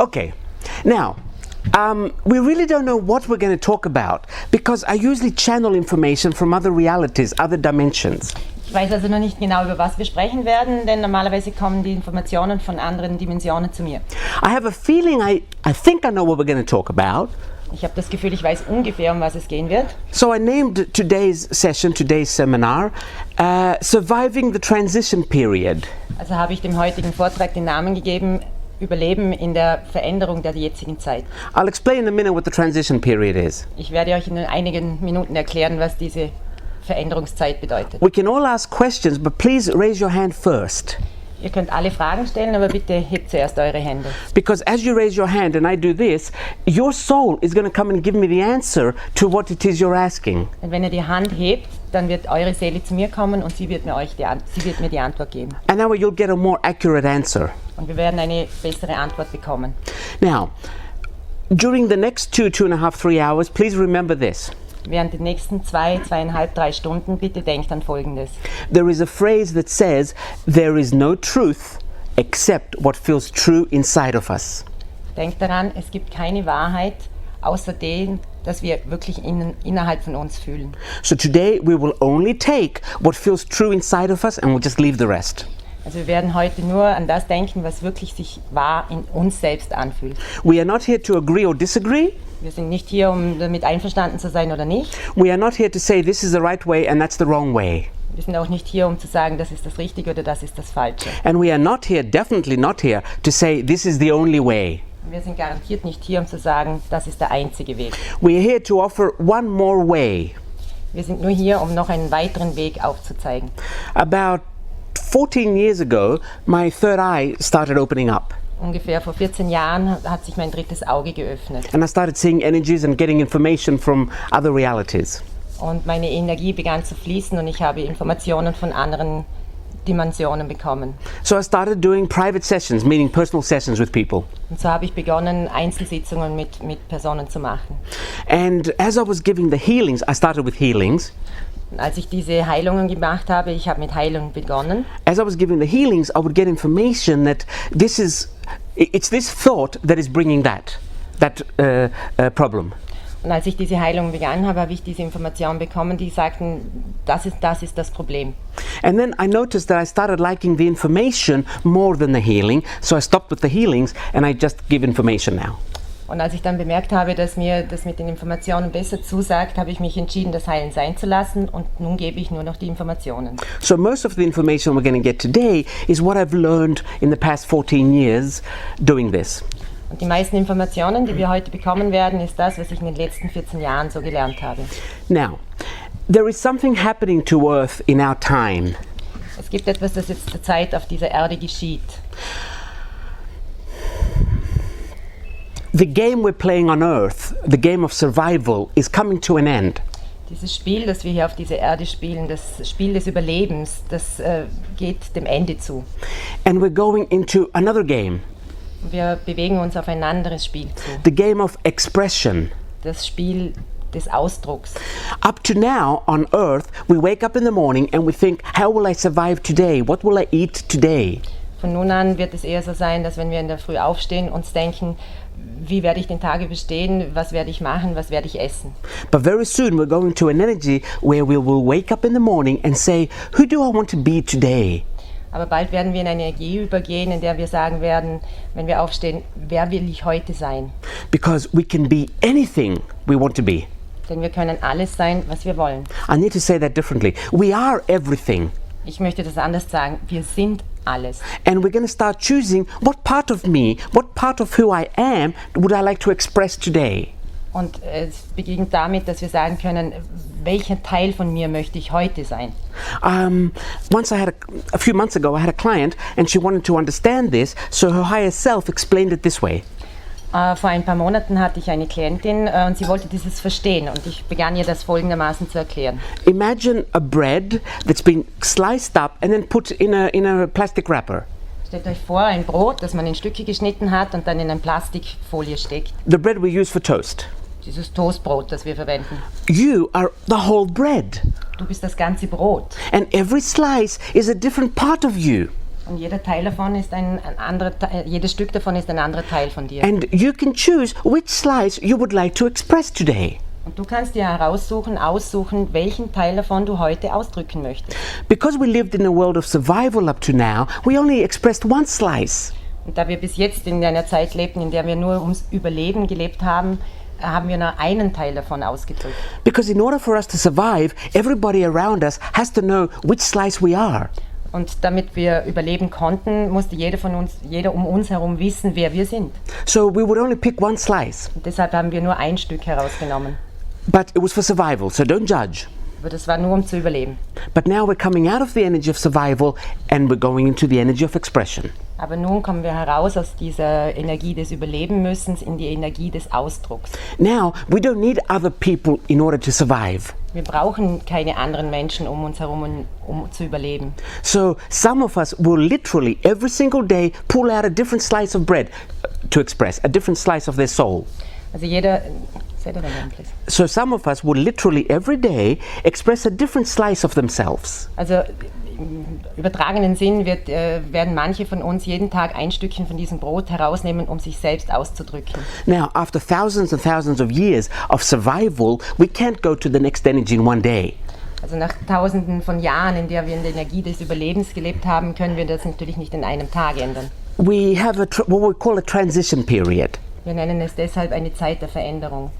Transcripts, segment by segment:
Okay, now, we really don't know what we're going to talk about because I usually channel information from other realities, other dimensions. Ich weiß also noch nicht genau, über was wir sprechen werden, denn normalerweise kommen die Informationen von anderen Dimensionen zu mir. I have a feeling I think I know what we're going to talk about. Ich habe das Gefühl, ich weiß ungefähr, um was es gehen wird. So I named today's session, today's seminar, Surviving the Transition Period. Also habe ich dem heutigen Vortrag den Namen gegeben, Überleben in der Veränderung der jetzigen Zeit. I'll explain in a minute what the transition period is. Ich werde euch in einigen Minuten erklären, was diese Veränderungszeit bedeutet. We can all ask questions, but please raise your hand first. Ihr könnt alle Fragen stellen, aber bitte hebt zuerst eure Hände. Because as you raise your hand and I do this, your soul is going to come and give me the answer to what it is you're asking. Und wenn ihr die Hand hebt, dann wird eure Seele zu mir kommen und sie wird mir die Antwort geben. And that way you'll get a more accurate answer. Und wir werden eine bessere Antwort bekommen. Now, during the next 2.5, 3 hours, please remember this. Während den nächsten 2,5, 3 Stunden, bitte denkt an Folgendes. There is a phrase that says, there is no truth except what feels true inside of us. Denkt daran, es gibt keine Wahrheit, außer dem, dass wir wirklich innerhalb von uns fühlen. So today we will only take what feels true inside of us and we'll just leave the rest. Also wir werden heute nur an das denken, was wirklich sich wahr in uns selbst anfühlt. We are not here to agree or disagree. Wir sind nicht hier, um damit einverstanden zu sein oder nicht. We are not here to say this is the right way and that's the wrong way. Wir sind auch nicht hier, um zu sagen, das ist das Richtige oder das ist das Falsche. And we are not here, definitely not here, to say this is the only way. Wir sind garantiert nicht hier, um zu sagen, das ist der einzige Weg. We are here to offer one more way. Wir sind nur hier, um noch einen weiteren Weg aufzuzeigen. About 14 years ago, my third eye started opening up. Ungefähr vor 14 Jahren hat sich mein drittes Auge geöffnet. And I started seeing energies and getting information from other realities. Und meine Energie begann zu fließen und ich habe Informationen von anderen Dimensionen bekommen. So I started doing private sessions, meaning personal sessions with people. Und so habe ich begonnen, Einzelsitzungen mit Personen zu machen. And as I was giving the healings, I started with healings. Und als ich diese Heilungen gemacht habe, ich habe mit Heilung begonnen. As I was giving the healings, I would get information that it's this thought that is bringing that problem. Und als ich diese Heilung begann habe, habe ich diese Informationen bekommen, die sagten, das ist das Problem. And then I noticed that I started liking the information more than the healing, so I stopped with the healings and I just give information now. Und als ich dann bemerkt habe, dass mir das mit den Informationen besser zusagt, habe ich mich entschieden, das Heilen sein zu lassen und nun gebe ich nur noch die Informationen. So most of the information we're going to get today is what I've learned in the past 14 years doing this. Und die meisten Informationen, die wir heute bekommen werden, ist das, was ich in den letzten 14 Jahren so gelernt habe. Now, there is something happening to Earth in our time. Es gibt etwas, das jetzt zur Zeit auf dieser Erde geschieht. The game we're playing on Earth, the game of survival, is coming to an end. Dieses Spiel, das wir hier auf dieser Erde spielen, das Spiel des Überlebens, das geht dem Ende zu. And we're going into another game. Wir bewegen uns auf ein anderes Spiel zu. The game of expression. Das Spiel des Ausdrucks. Up to now on Earth, we wake up in the morning and we think, how will I survive today? What will I eat today? Von nun an wird es eher so sein, dass wenn wir in der Früh aufstehen, uns denken, wie werde ich den Tag überstehen, was werde ich machen, was werde ich essen. But very soon we're going to an energy where we will wake up in the morning and say, who do I want to be today? Aber bald werden wir in eine Energie übergehen, in der wir sagen werden, wenn wir aufstehen, wer will ich heute sein? Because we can be anything we want to be. Denn wir können alles sein, was wir wollen. I need to say that differently. We are everything. Ich möchte das anders sagen. Wir sind alles. And we're going to start choosing what part of me, what part of who I am would I like to express today. Und es beginnt damit, dass wir sagen können, welcher Teil von mir möchte ich heute sein? Once a few months ago, I had a client and she wanted to understand this, so her higher self explained it this way. Vor ein paar Monaten hatte ich eine Klientin und sie wollte dieses verstehen und ich begann ihr das folgendermaßen zu erklären. Imagine a bread that's been sliced up and then put in a plastic wrapper. Stellt euch vor, ein Brot, das man in Stücke geschnitten hat und dann in eine Plastikfolie steckt. The bread we use for toast. Dieses Toastbrot, das wir verwenden. You are the whole bread. Du bist das ganze Brot. And every slice is a different part of you. Und jeder Teil davon ist jedes Stück davon ist ein anderer Teil von dir. And you can choose which slice you would like to express today. Und du kannst dir aussuchen, welchen Teil davon du heute ausdrücken möchtest. Because we lived in a world of survival up to now, we only expressed one slice. Und da wir bis jetzt in einer Zeit lebten, in der wir nur ums Überleben gelebt haben, haben wir nur einen Teil davon ausgedrückt. Because in order for us to survive, everybody around us has to know which slice we are. Und damit wir überleben konnten, musste jeder um uns herum wissen, wer wir sind. So we would only pick one slice. Und deshalb haben wir nur ein Stück herausgenommen. But it was for survival, so don't judge. Aber das war nur, um zu überleben. But now we're coming out of the energy of survival and we're going into the energy of expression. Aber nun kommen wir heraus aus dieser Energie des Überlebenmüssens in die Energie des Ausdrucks. Now we don't need other people in order to survive. Wir brauchen keine anderen Menschen um uns herum, um zu überleben. So some of us will literally every single day pull out a different slice of bread to express, a different slice of their soul. Also say that again, please. So some of us will literally every day express a different slice of themselves. Also im übertragenen Sinn werden manche von uns jeden Tag ein Stückchen von diesem Brot herausnehmen, um sich selbst auszudrücken. Now, after thousands and thousands of years of survival, we can't go to the next energy in one day. Also nach Tausenden von Jahren, in der wir in der Energie des Überlebens gelebt haben, können wir das natürlich nicht in einem Tag ändern. We have what we call a transition period. Wir nennen es deshalb eine Zeit der Veränderung.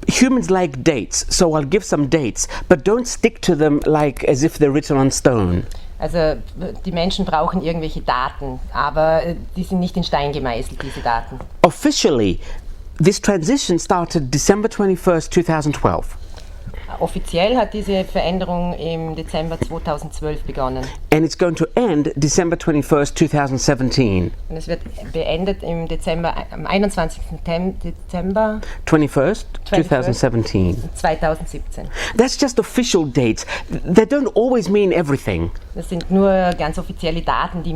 Humans like dates, so I'll give some dates, but don't stick to them like as if they're written on stone. Also die Menschen brauchen irgendwelche Daten, aber die sind nicht in Stein gemeißelt, diese Daten. Officially, this transition started December 21st, 2012. Offiziell hat diese Veränderung im Dezember 2012 begonnen. And it's going to end December 21st, 2017. Und es wird beendet am 21. Dezember 21st, 2017. 2017. That's just official dates. They don't always mean everything. Das sind nur ganz offizielle Daten, die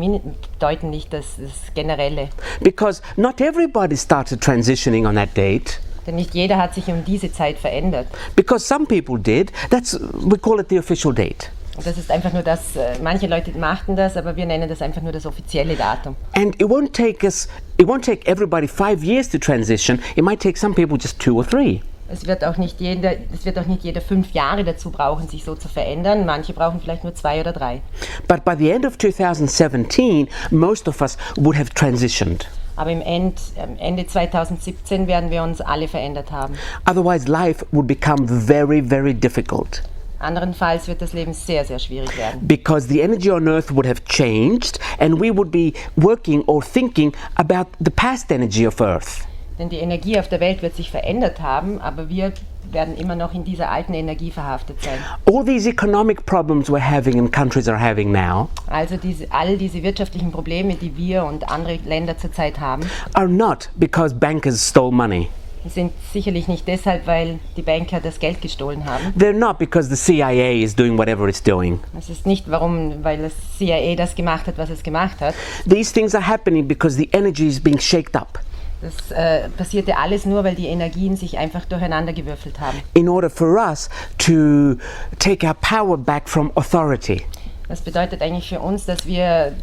bedeuten nicht das Generelle. Because not everybody started transitioning on that date. Denn nicht jeder hat sich um diese Zeit verändert. Because some people did. We call it the official date. Und das ist einfach nur das, manche Leute machten das, aber wir nennen das einfach nur das offizielle Datum. And it won't take everybody 5 years to transition. It might take some people just 2 or 3. Es wird auch nicht jeder 5 Jahre dazu brauchen, sich so zu verändern. Manche brauchen vielleicht nur 2 oder 3. But by the end of 2017, most of us would have transitioned. Aber am Ende 2017 werden wir uns alle verändert haben. Otherwise, life would become very, very difficult. Anderenfalls wird das Leben sehr, sehr schwierig werden. Because the energy on Earth would have changed and we would be working or thinking about the past energy of Earth. Denn die Energie auf der Welt wird sich verändert haben, aber wir werden immer noch in dieser alten Energie verhaftet sein. All these economic problems we're having and countries are having now Also all diese wirtschaftlichen Probleme, die wir und andere Länder zurzeit haben, are not because bankers stole money. die sind sicherlich nicht deshalb, weil die Banker das Geld gestohlen haben. They're not because the CIA is doing whatever it's doing. Es ist nicht, weil das CIA das gemacht hat, was es gemacht hat. These things are happening because the energy is being shaked up. Das passierte alles nur, weil die Energien sich einfach durcheinandergewürfelt haben. In order for us to take our power back from authority. Das bedeutet eigentlich für uns, dass wir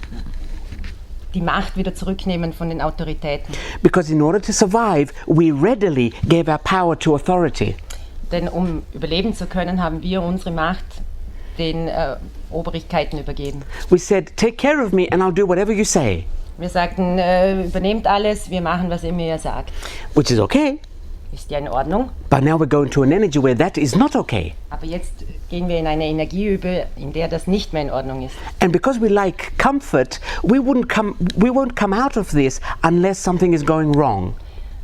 die Macht wieder zurücknehmen von den Autoritäten. Because in order to survive, we readily gave our power to authority. Denn um überleben zu können, haben wir unsere Macht den Obrigkeiten übergeben. We said, take care of me and I'll do whatever you say. Wir sagten, übernehmt alles, wir machen, was ihr mir sagt. Which is okay. Ist ja in Ordnung. But now we're going to an energy where that is not okay. Aber jetzt gehen wir in eine Energie über, in der das nicht mehr in Ordnung ist. And because we like comfort, we won't come out of this unless something is going wrong.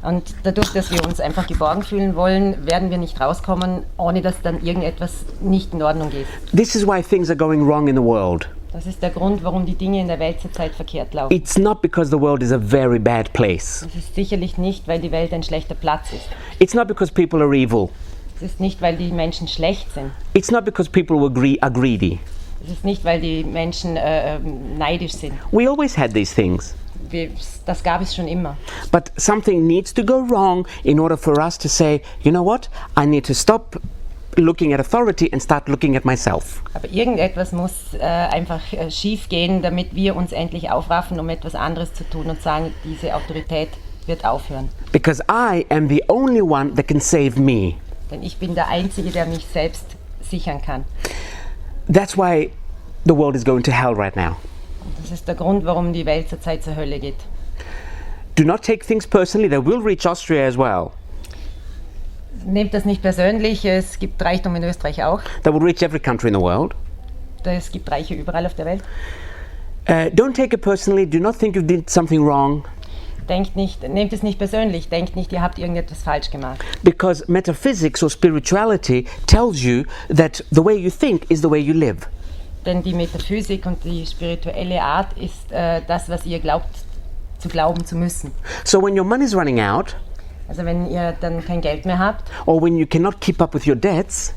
Und dadurch, dass wir uns einfach geborgen fühlen wollen, werden wir nicht rauskommen, ohne dass dann irgendetwas nicht in Ordnung geht. This is why things are going wrong in the world. Das ist der Grund, warum die Dinge in der Welt zurzeit verkehrt laufen. It's not because the world is a very bad place. Es ist sicherlich nicht, weil die Welt ein schlechter Platz ist. It's not because people are evil. Es ist nicht, weil die Menschen schlecht sind. It's not because people are greedy. Es ist nicht, weil die Menschen neidisch sind. We always had these things. Das gab es schon immer. But something needs to go wrong in order for us to say, you know what, I need to stop looking at authority and start looking at myself. Aber irgendetwas muss einfach schief gehen, damit wir uns endlich aufraffen, um etwas anderes zu tun und sagen, diese Autorität wird aufhören. Because I am the only one that can save me. Denn ich bin der Einzige, der mich selbst sichern kann. That's why the world is going to hell right now. Das ist der Grund, warum die Welt zurzeit zur Hölle geht. Do not take things personally. They will reach Austria as well. Nehmt das nicht persönlich, es gibt Reichtum in Österreich auch. That will reach every country in the world. Es gibt Reiche überall auf der Welt. Don't take it personally. Do not think you did something wrong. Nehmt es nicht persönlich, denkt nicht, ihr habt irgendetwas falsch gemacht. Because metaphysics or spirituality tells you that the way you think is the way you live. Denn die Metaphysik und die spirituelle Art ist das, was ihr glaubt, zu glauben zu müssen. So when your money is running out, Also wenn ihr dann kein Geld mehr habt, or when you cannot keep up with your debts,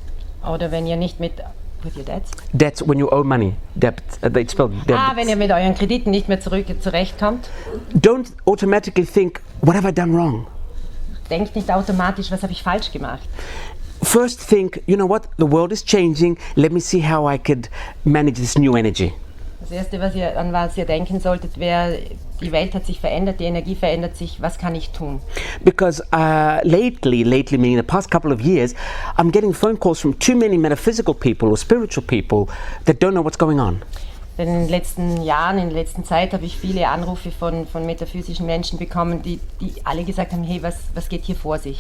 oder wenn ihr nicht mit with your debts? debts when you owe money, debt, it's spelled debts. Wenn ihr mit euren Krediten nicht mehr zurechtkommt, Don't automatically think, what have I done wrong? denkt nicht automatisch, was habe ich falsch gemacht. First think, you know what, the world is changing, let me see how I could manage this new energy. Das Erste, an was ihr denken solltet, wäre, die Welt hat sich verändert, die Energie verändert sich, was kann ich tun? Because lately meaning the past couple of years, I'm getting phone calls from too many metaphysical people or spiritual people that don't know what's going on. Denn in den letzten Jahren, in der letzten Zeit habe ich viele Anrufe von metaphysischen Menschen bekommen, die alle gesagt haben, hey, was geht hier vor sich?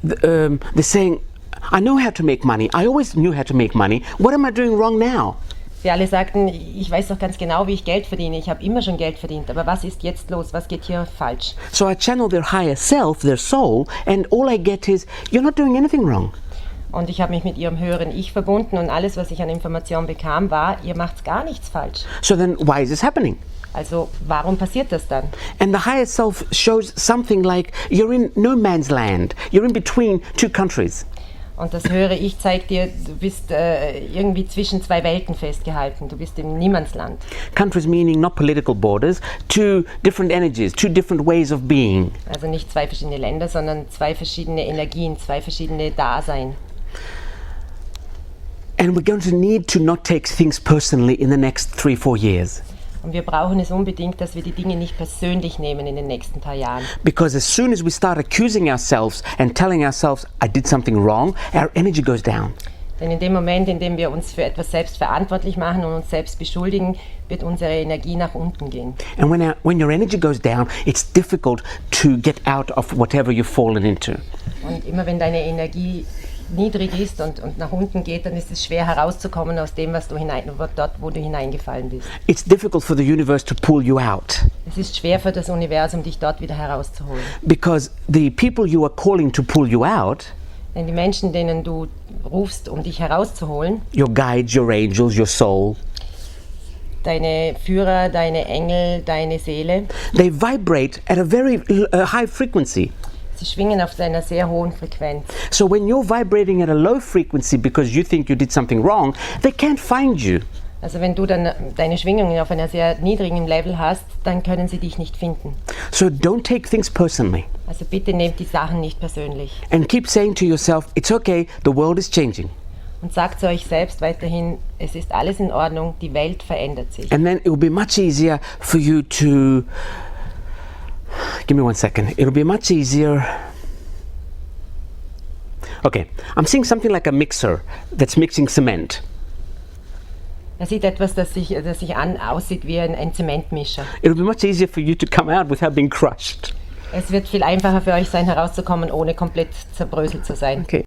They're saying, I know how to make money, I always knew how to make money, what am I doing wrong now? Sie alle sagten, ich weiß doch ganz genau, wie ich Geld verdiene, ich habe immer schon Geld verdient, aber was ist jetzt los, was geht hier falsch? So I channel their higher self, their soul, and all I get is, you're not doing anything wrong. Und ich habe mich mit ihrem höheren Ich verbunden und alles, was ich an Informationen bekam, war, ihr macht gar nichts falsch. So then why is this happening? Also warum passiert das dann? And the higher self shows something like you're in no man's land, you're in between two countries. Und das höhere Ich zeigt dir, du bist irgendwie zwischen zwei Welten festgehalten. Du bist im Niemandsland. Countries meaning not political borders, two different energies, two different ways of being. Also nicht zwei verschiedene Länder, sondern zwei verschiedene Energien, zwei verschiedene Dasein. And we're going to need to not take things personally in the next 3-4 years. Und wir brauchen es unbedingt, dass wir die Dinge nicht persönlich nehmen in den nächsten paar Jahren. Because as soon as we start accusing ourselves and telling ourselves, I did something wrong, our energy goes down. Denn in dem Moment, in dem wir uns für etwas selbst verantwortlich machen und uns selbst beschuldigen, wird unsere Energie nach unten gehen. And when your energy goes down, it's difficult to get out of whatever you've fallen into. Und immer wenn deine Energie niedrig ist und nach unten geht, dann ist es schwer herauszukommen aus dem, dort, wo du hineingefallen bist. It's difficult for the universe to pull you out. Es ist schwer für das Universum, dich dort wieder herauszuholen. Because the people you are calling to pull you out, Denn die Menschen, denen du rufst, um dich herauszuholen, your guides, your angels, your soul, deine Führer, deine Engel, deine Seele, they vibrate at a very high frequency. sie schwingen auf einer sehr hohen Frequenz. So when you're vibrating at a low frequency because you think you did something wrong, they can't find you. Also wenn du dann deine Schwingungen auf einer sehr niedrigen Level hast, dann können sie dich nicht finden. So don't take things personally. Also bitte nehmt die Sachen nicht persönlich. And keep saying to yourself, it's okay, the world is changing. Und sagt zu euch selbst weiterhin, es ist alles in Ordnung, die Welt verändert sich. And then it will be much easier for you to... Give me 1 second. It'll be much easier... Okay, I'm seeing something like a mixer that's mixing cement. Er sieht etwas, das aussieht wie ein Zementmischer. It'll be much easier for you to come out without being crushed. Es wird viel einfacher für euch sein, herauszukommen, ohne komplett zerbröselt zu sein. Okay.